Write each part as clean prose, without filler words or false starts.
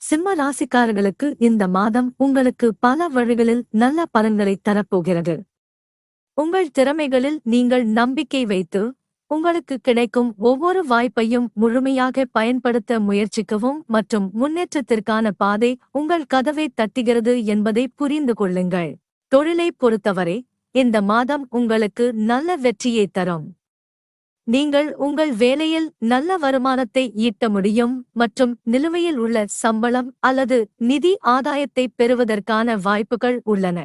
சிம்ம ராசிக்காரர்களுக்கு இந்த மாதம் உங்களுக்கு பல வழிகளில் நல்ல பலன்களை தரப்போகிறது. உங்கள் திறமைகளில் நீங்கள் நம்பிக்கை வைத்து உங்களுக்கு கிடைக்கும் ஒவ்வொரு வாய்ப்பையும் முழுமையாக பயன்படுத்த முயற்சிக்கவும் மற்றும் முன்னேற்றத்திற்கான பாதை உங்கள் கதவை தட்டுகிறது என்பதை புரிந்து கொள்ளுங்கள். தொழிலைப் பொறுத்தவரை இந்த மாதம் உங்களுக்கு நல்ல வெற்றியை தரும். நீங்கள் உங்கள் வேலையில் நல்ல வருமானத்தை ஈட்ட முடியும் மற்றும் நிலுவையில் உள்ள சம்பளம் அல்லது நிதி ஆதாயத்தை பெறுவதற்கான வாய்ப்புகள் உள்ளன.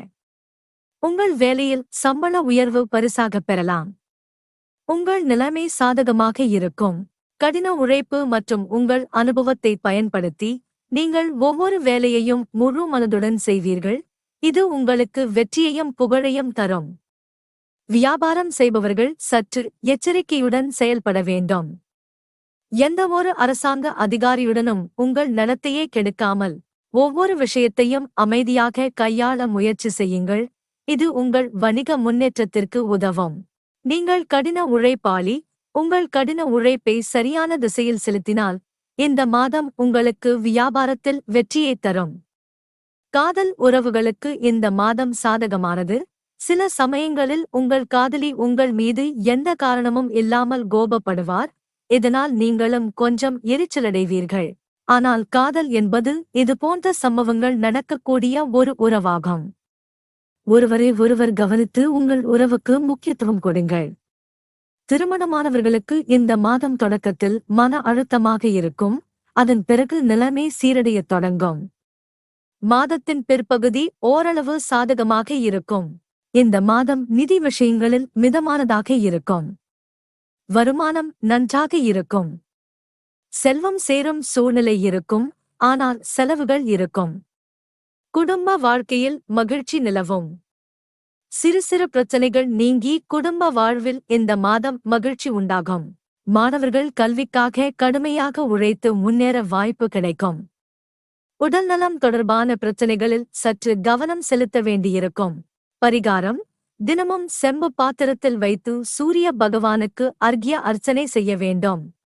உங்கள் வேலையில் சம்பள உயர்வு பரிசாகப் பெறலாம். உங்கள் நிலைமை சாதகமாக இருக்கும். கடின உழைப்பு மற்றும் உங்கள் அனுபவத்தை பயன்படுத்தி நீங்கள் ஒவ்வொரு வேலையையும் முழு மனதுடன் செய்வீர்கள். இது உங்களுக்கு வெற்றியையும் புகழையும் தரும். வியாபாரம் செய்பவர்கள் சற்று எச்சரிக்கையுடன் செயல்பட வேண்டும். எந்தவொரு அரசாங்க அதிகாரியுடனும் உங்கள் நடத்தையை கெடுக்காமல் ஒவ்வொரு விஷயத்தையும் அமைதியாக கையாள முயற்சி செய்யுங்கள். இது உங்கள் வணிக முன்னேற்றத்திற்கு உதவும். நீங்கள் கடின உழைப்பாளி. உங்கள் கடின உழைப்பை சரியான திசையில் செலுத்தினால் இந்த மாதம் உங்களுக்கு வியாபாரத்தில் வெற்றியை தரும். காதல் உறவுகளுக்கு இந்த மாதம் சாதகமானது. சில சமயங்களில் உங்கள் காதலி உங்கள் மீது எந்த காரணமும் இல்லாமல் கோபப்படுவார். இதனால் நீங்களும் கொஞ்சம் எரிச்சலடைவீர்கள். ஆனால் காதல் என்பது இதுபோன்ற சம்பவங்கள் நடக்கக்கூடிய ஒரு உறவாகும். ஒருவரை ஒருவர் கவனித்து உங்கள் உறவுக்கு முக்கியத்துவம் கொடுங்கள். திருமணமானவர்களுக்கு இந்த மாதம் தொடக்கத்தில் மன அழுத்தமாக இருக்கும். அதன் பிறகு நிலைமை சீரடையத் தொடங்கும். மாதத்தின் பிற்பகுதி ஓரளவு சாதகமாக இருக்கும். இந்த மாதம் நிதி விஷயங்களில் மிதமானதாக இருக்கும். வருமானம் நன்றாக இருக்கும். செல்வம் சேரும் சூழ்நிலை இருக்கும். ஆனால் செலவுகள் இருக்கும். குடும்ப வாழ்க்கையில் மகிழ்ச்சி நிலவும். சிறு சிறு பிரச்சனைகள் நீங்கி குடும்ப வாழ்வில் இந்த மாதம் மகிழ்ச்சி உண்டாகும். மாணவர்கள் கல்விக்காக கடுமையாக உழைத்து முன்னேற வாய்ப்பு கிடைக்கும். உடல்நலம் தொடர்பான பிரச்சனைகளில் சற்று கவனம் செலுத்த வேண்டியிருக்கும். பரிகாரம்: தினமும் செம்பு பாத்திரத்தில் வைத்து சூரிய பகவானுக்கு அர்க்ய அர்ச்சனை செய்ய வேண்டும்.